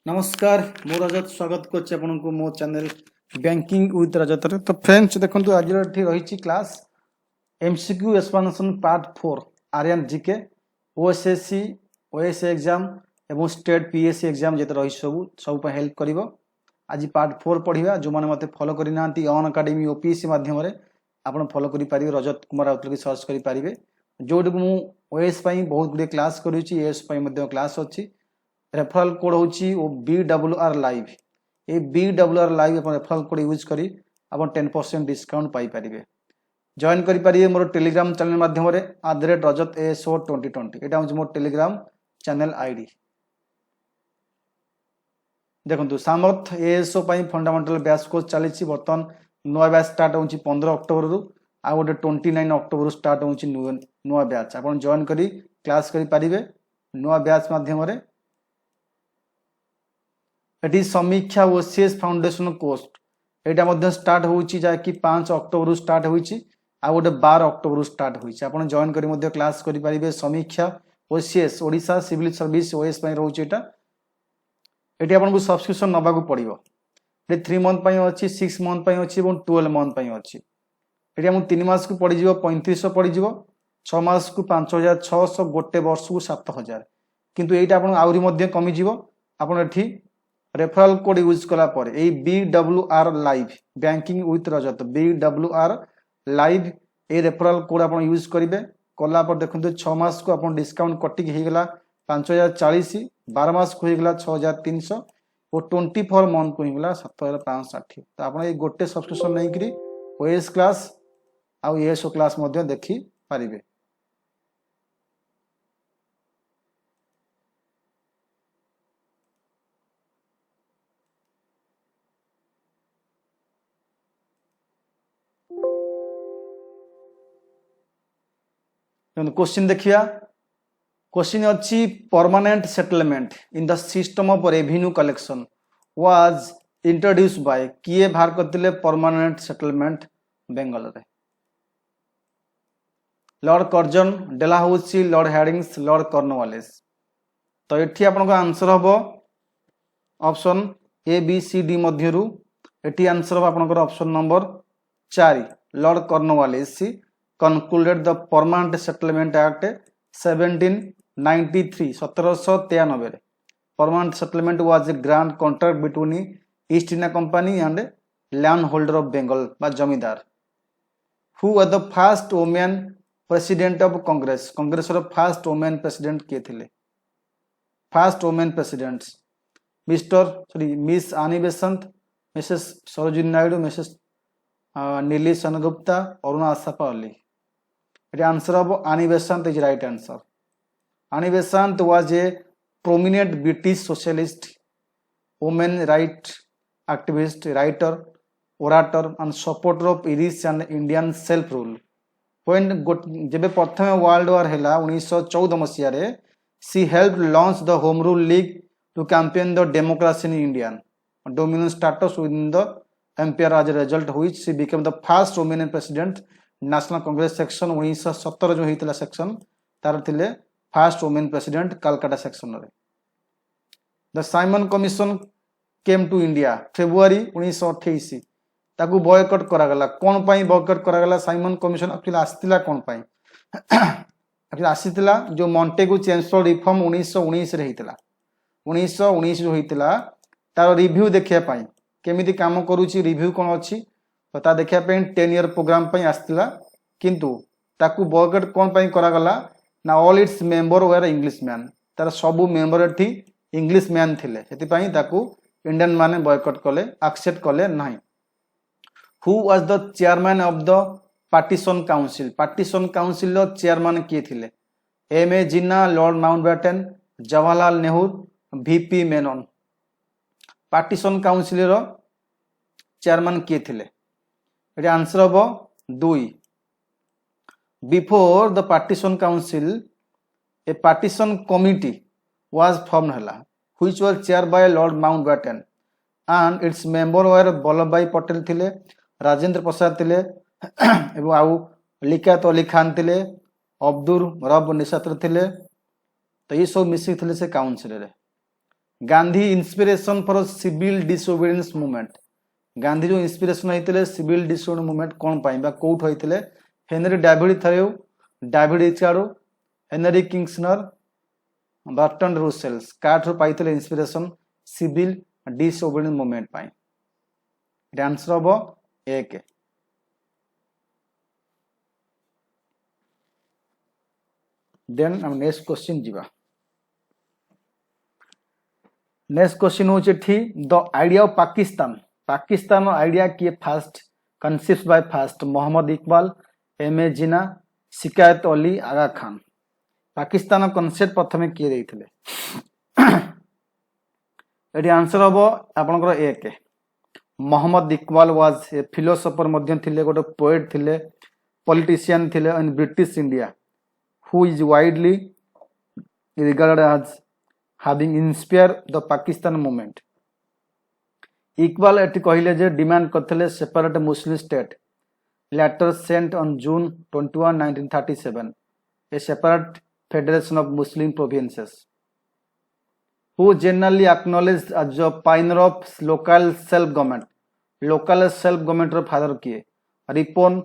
नमस्कार मो रजत स्वागत करछि आपनको मो चैनल बैंकिंग विथ रजत रे। तो फ्रेंड्स देखंतु आज रही class MCQ explanation part 4 Aryan GK OSSC OSA exam एवं स्टेट पीएससी एग्जाम जेते रही सब हेल्प करिवो। आज पार्ट 4 पढ़िबा। जो माने मते फॉलो करि नांती ऑन एकेडमी ओपीएससी माध्यम रे आपण फॉलो करि पारिबे। रजत कुमार राउत के सर्च करि पारिबे। जोड मु ओएस पई बहुत गुडे क्लास करूची, एस पई मध्ये क्लास अछि। रेफरल कोड होची ओ BWR लाइव। ए BWR लाइव अपन रेफरल कोड यूज करी अपन 10% डिस्काउंट पाई परिबे। जॉइन करि परिबे मोर टेलीग्राम चैनल माध्यम रे @rajat_ASO2020 एटा होची मोर टेलीग्राम चैनल आईडी। देखंतु सामर्थ एएसओ पई फंडामेंटल बैच कोर्स चलीची। बर्तन नया बैच स्टार्ट होची 15 अक्टोबर रु आ गोटे 29 अक्टोबर स्टार्ट होची नया बैच। अपन जॉइन करी क्लास करि परिबे नया बैच माध्यम रे। एटी समीक्षा ओसीएस फाउंडेशन कोर्स एटा मध्ये स्टार्ट होची जा कि 5 अक्टोबर रु स्टार्ट होची आ गोटे 12 अक्टोबर रु स्टार्ट होची। आपण जॉइन करी मध्ये क्लास करि परिबे। समीक्षा OCS Odisha civil service OS पई रहउची एटा। एटी आपन को सब्सक्रिप्शन नबा को पड़िबो। ए 3 मंथ पई अछि, 6 मंथ पई अछि और 12 मंथ पई अछि। एटी हम 3 मास को पड़ी जिवो 3500 पड़ी जिवो, 6 मास को 5600, गोटे वर्ष को 7000। किंतु एटा आपन आउरी मध्ये कमी जिवो। आपन एठी रेफरल कोड यूज कला पर ए BWR live banking with Rajat BWR live A referral code आपन यूज करिवे। कला पर देखंतु 6 मास को आपन डिस्काउंट कटिक हे गेला 5040, 12 मास को हे गेला 6300 और 24 मंथ को हे गेला 7560। तो आपन ए गोटे सब्सक्रिप्शन नै करी ओएस क्लास आ एएसओ क्लास मध्ये देखि पारिबे। क्वेश्चन देखिया। क्वेश्चन अच्छी permanent settlement in the system of revenue collection was introduced by किए बाहर करथिले परमानेंट सेटलमेंट बेंगल रे। Lord Curzon, Dalhousie, Lord Hastings, Lord Cornwallis. तो एठी आपन को आंसर हबो option A B C D मध्यरु एठी आंसर हबो आपन को option number 4 Lord Cornwallis concluded the Permanent Settlement Act 1793 1793 Permanent Settlement was a grand contract between East India Company and landholder of Bengal by Jamidar. Who were the first women president of Congress? Congress ର first women president किए थे? First women presidents Miss Annie Besant, Mrs. Sarojini Naidu, Mrs. Nili Senagupta, Aruna Asapa Ali. The answer of Annie Besant is right answer. Annie Besant was a prominent British socialist, women right activist, writer, orator and supporter of Irish and Indian self-rule. When जब प्रथम world war हैला 1914 मसिया रे she helped launch the Home Rule League to campaign the democracy in India dominant status within the empire. As a result which she became the first woman president. National Congress session 1917 जो हेतला session तार थिले first women president Calcutta session रे। The Simon commission came to India February 1928 ताकू boycott करा गला। कोन पई boycott करा गला? साइमन कमिशन एक्चुअली आस्तिला कोन पई? एक्चुअली आसीतिला जो मॉन्टेगू चेंसलर रिफॉर्म 1919 रे हेतला। 1919 जो हेतला तार रिव्यू देखिया पई केमिति काम करूची, रिव्यू कोन अछि तो ता देखिया पे 10 ईयर प्रोग्राम पई आस्तिला। किंतु ताकू बॉयकॉट कोन पई करा गला ना all it's member were English man. तार सबु मेंबर एठी इंग्लिश मैन थिले, सेति पई ताकू इंडियन माने बॉयकॉट कले, एक्सेप्ट कले नाही। Who was the chairman of the partition council? Partition council रो चेयरमैन किए थिले? M A. Jinnah, Lord Mountbatten, Jawaharlal Nehru, V P Menon. Partition council रो चेयरमैन किए थिले? एटी आंसर हबो 2। Before the partition council a partition committee was formed हला which was chair by Lord Mountbatten and its member were Vallabh Bhai Patel थिले, राजेंद्र प्रसाद थिले एवं आउ लियाकत अली खान थिले, अब्दुल रब निशात थिले। तो ये सब मिसिक थिले से काउंसिल रे। Gandhi inspiration for civil disobedience movement Gandhi जो इंस्पिरेशन होते सिविल डिसोबीडियंस मूवमेंट कौन पाई कौट होते Henry David Thoreau David Ricardo Henry किंगस्नर बर्टन रुसेल्स काठू पाई इंस्पिरेशन सिविल डिसोबीडियंस मूवमेंट पाई आंसर हम एक देन हम नेक्स्ट क्वेश्चन जीवा नेक्स्ट क्वेश्चन होचे the idea of Pakistan idea किए first conceived by first Mohammad Iqbal M A Jinnah Shaukat Ali Aga Khan Pakistan concept प्रथम किए देइथिले एटी आंसर हम आपनकर एक Mohammad Iqbal was a philosopher मध्य थिले गोटे पोएट थिले पॉलिटिशियन थिले in British India who is widely regarded as having inspired the Pakistan movement. Iqbal एटी कहले जे डिमांड करथिले separate Muslim state letter sent on June 21 1937 a separate federation of Muslim provinces who generally acknowledged as a pioneer of local self government रो father किए Ripon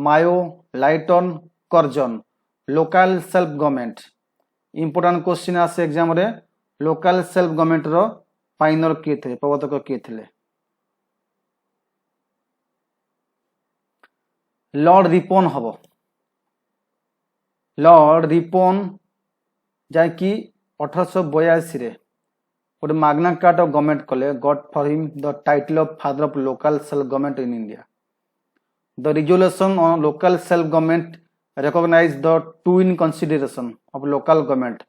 Mayo Lytton Curzon local self government important question आसे exam रे local self government रो pioneer किए थे प्रवर्तक किए थे लॉर्ड रिपोन हबो लॉर्ड रिपोन जाकि 1882 रे गोटे माग्ना कार्टा गवर्नमेंट कले got for him the title of father of local self government in India the resolution on local self government recognize the twin consideration of local government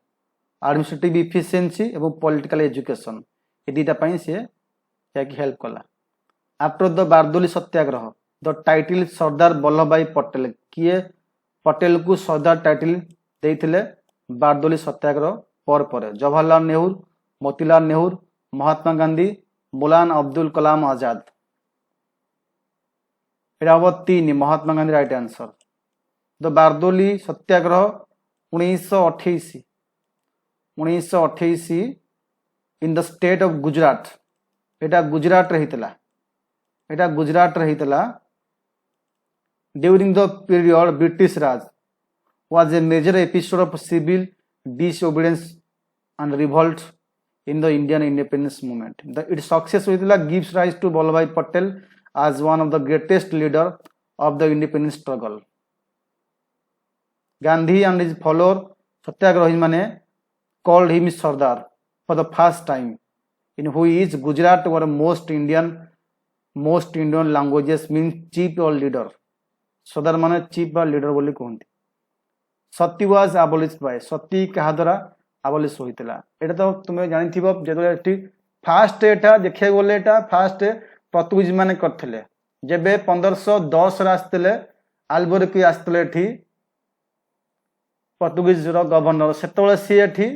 administrative efficiency एवं political education ये दीटा पई से याकि help कला after the Bardoli Satyagraha the title Sardar Vallabh Bhai Patel किए पटेल को सरदार title देइथिले Bardoli Satyagraha पर जवाहरलाल नेहरू मोतीलाल नेहरू महात्मा गांधी मौलाना अब्दुल कलाम आजाद एटा हम 3 Mahatma Gandhi right answer the Bardoli Satyagraha 1928 in the state of Gujarat एटा गुजरात रहितला during the period British Raj was a major episode of civil disobedience and revolt in the Indian independence movement the it success होइतला gives rise to Vallabh Bhai Patel as one of the greatest leader of the independence struggle. Gandhi and his follower Satyagrahi mane called him Sardar for the first time, in which Gujarat were most Indian languages means chief or leader. Sardar mane chief or leader बोली कहते. Sati was abolished by Sati कहा द्वारा abolish होइतला. एटा तो तुम्हें जानी थी बाप जेतले eighty fast एटा देखे बोले एटा फास्ट पर्तुगीज माने करथिले जेबे 1510 रे आस्तेले आल्बुकर्क आस्तेले एठी पर्तुगीज रो गवर्नर सेतबेले सी एठी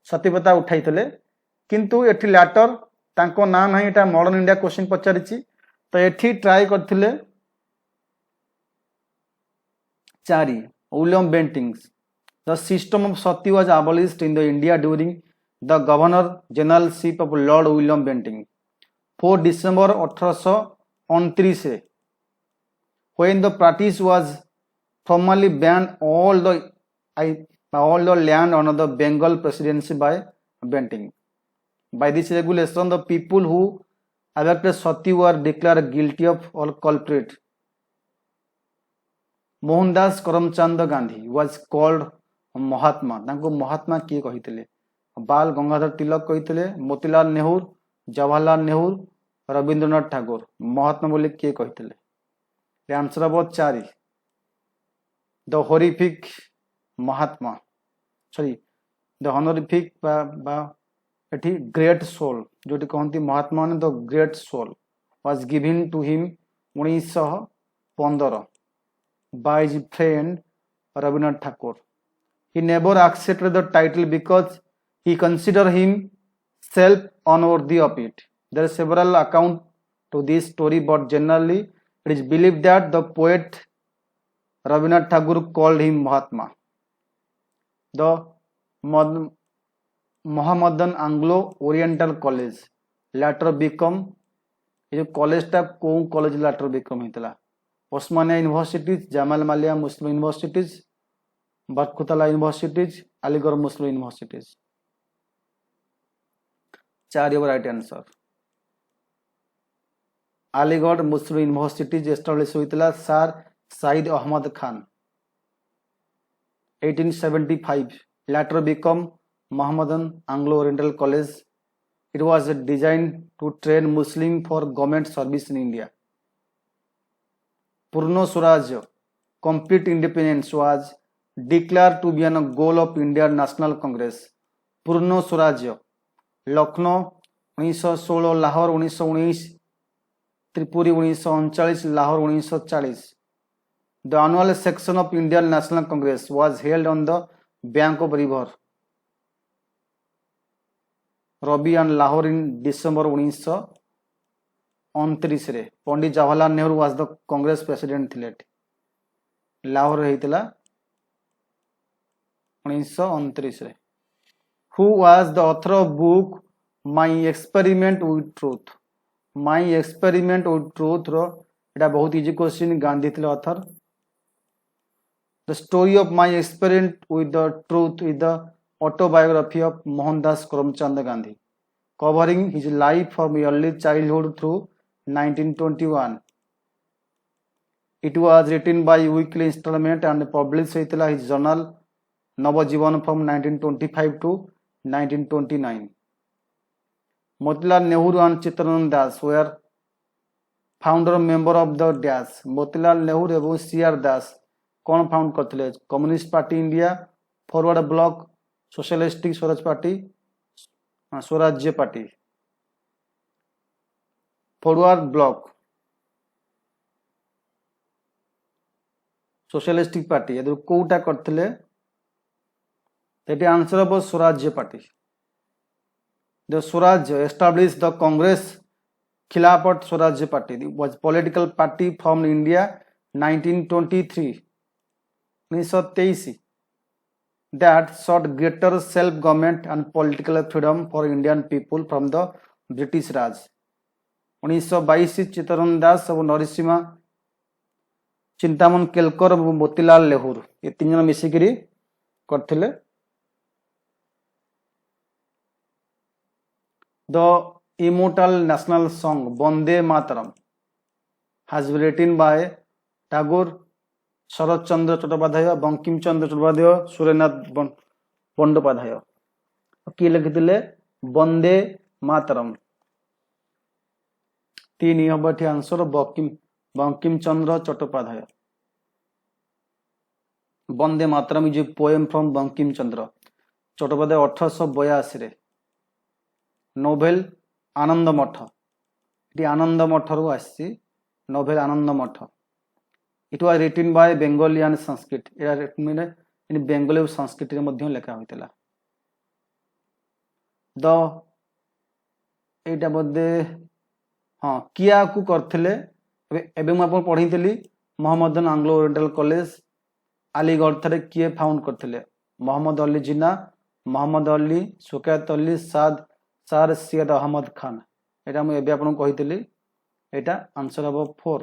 सतीपता उठाइतले किंतु एठी लैटर तांको ना नाही एटा मॉडर्न इंडिया क्वेश्चन पचारिछि तो एठी ट्राई करथिले चारि William Bentinck's the system of sati was abolished in the India during the governor generalship of Lord William Bentinck 4 December 1829 when the practice was formally banned all the land under the Bengal presidency by Bentinck. By this regulation, the people who abducted Sati were declared guilty of all culprit. Mohandas Karamchand Gandhi was called Mahatma. तांको महात्मा किए कहितले बाल गंगाधर तिलक कहितले मोतीलाल नेहरू जवाहरलाल नेहरू रविंद्रनाथ ठाकुर महात्मा बोले किए कहितले answer हम 4 the horrific Mahatma sorry the honorific बा एठी great soul जोटी कहंती महात्मा ने the great soul was given to him 1915 by his friend Rabindranath Tagore. He never accepted the title because he considered himself unworthy of it. There are several accounts to this story, but generally it is believed that the poet Rabindranath Tagore called him Mahatma. The Mohammedan Anglo Oriental college later become ये कॉलेजटा को college later become होता Osmania universities Jamia Millia Muslim universities Barkatullah universities Aligarh Muslim universities 4 right answer Aligarh Muslim universities establish होता sir Syed Ahmed Khan 1875 later become Mohammedan Anglo-Oriental College. It was designed to train Muslim for government service in India. Purno Swaraj, complete independence was declared to be a goal of Indian National Congress. Purno Swaraj, Lucknow 1916, Lahore 1919, Tripuri 1939, Lahore 1940. The annual session of Indian National Congress was held on the bank of river Ravi and Lahore in December 1929 रे Pandit Jawaharlal Nehru was the Congress president थिले लाहौर हेतिला 1929 रे who was the author of book My Experiment with Truth रो एटा बहुत easy question Gandhi थिले author The story of my experiment with the truth is the autobiography of Mohandas Karamchand Gandhi, covering his life from early childhood through 1921. It was written by weekly installment and published in his journal Navajivan from 1925 to 1929. Motilal Nehru and Chittaranand Das were founder member of the Dash. Motilal Nehru and C.R. Das कौन found करते communist party India forward bloc socialistic Swaraj party Swarajya party forward bloc socialistic party यदि कोटा करते answer हम Swarajya party the Swarajya establish the Congress Khilafat Swarajya party was political party from India 1923 1923 that sought greater self-government and political freedom for Indian people from the British Raj. 1922 Chittaranjan Das और नरसिम्हा चिंतामन केलकर और मोतीलाल नेहरू ये 3 जन मिसिकरी करथिले The immortal national song Vande Mataram has been written by Tagore, शरद चंद्र चट्टोपाध्याय बंकिम चंद्र चट्टोपाध्याय सुरेन्द्रनाथ बंदोपाध्याय किए लिखिले वंदे मातरम 3 हम ये answer Bankim Chandra Chattopadhyay Vande Mataram is a poem from Bankim Chandra Chattopadhyay 1882 रे novel आनंद मठ ये आनंद मठ रु आसी नोवेल आनंद मठ It was written by Bengali and Sanskrit. In Bengali और संस्कृत रे मध्य लिखा होइतला द एटा बदे हां किया को करथिले एबे म अपन पढितली Mohammedan Anglo Oriental College Aligarh थरे किए फाउंड करथिले मोहम्मद अली जिन्ना मोहम्मद अली सुकैत अली सर सैयद अहमद खान एटा म एबे अपन कहितली एटा आंसर अब 4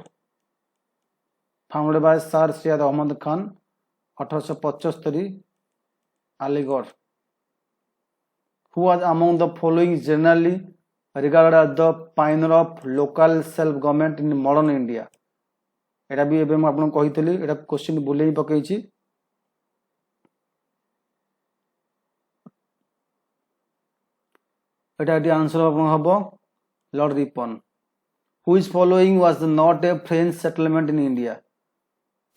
founded by Sir Syed Ahmad Khan 1875 Aligarh who was among the following generally regarded as the pioneer of local self government in modern India एटा भी एबे म आपन कहितली एटा क्वेश्चन बुलेई पकेछि एटा दी आंसर आपन हबो Lord Ripon who is following was not a French settlement in India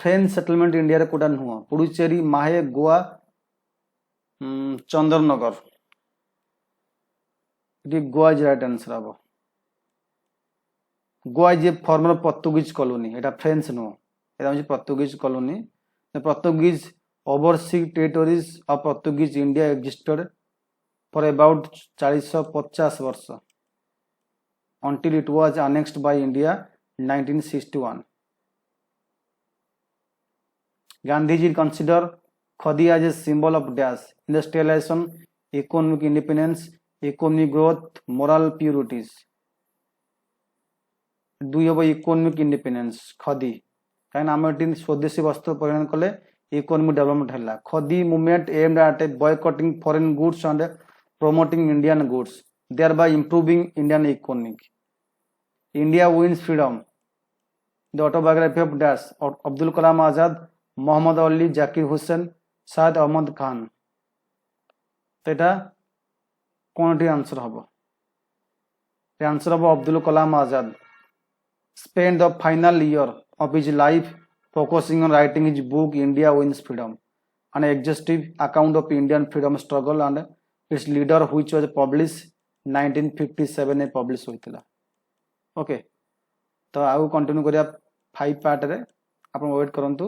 French settlement India रे कोडा नुह पुडुचेरी माहे गोवा चंद्रनगर ये गोवा इज राइट आंसर अब Goa is a farmer Portuguese colony Etah French नुह एटा होची Portuguese colony the Portuguese overseas territories of Portuguese India existed for about 450 वर्ष until it was annexed by India 1961 Gandhiji considered Khadi as a symbol of dash industrialization, economic independence, economic growth, moral purities. दुई हम economic independence खदी कहीं आम ये स्वदेशी वस्त्र परिधान कले इकोनॉमिक डेवलपमेंट है। Khadi movement aimed at boycotting foreign goods and promoting Indian goods, thereby improving Indian economy. India wins freedom. The autobiography of Dash, Abdul Kalam Azad, Muhammad Ali, Zakir Hussain, Syed Ahmad Khan. तो এটা কোনটি answer হবো? The answer of Abdul Kalam Azad spent the final year of his life focusing on writing his book India Wins Freedom, an exhaustive account of Indian freedom struggle and its leader, which was published 1957 में publish होइतिला। Okay तो आउ continue करिया 5 part रे आपण wait करंतु।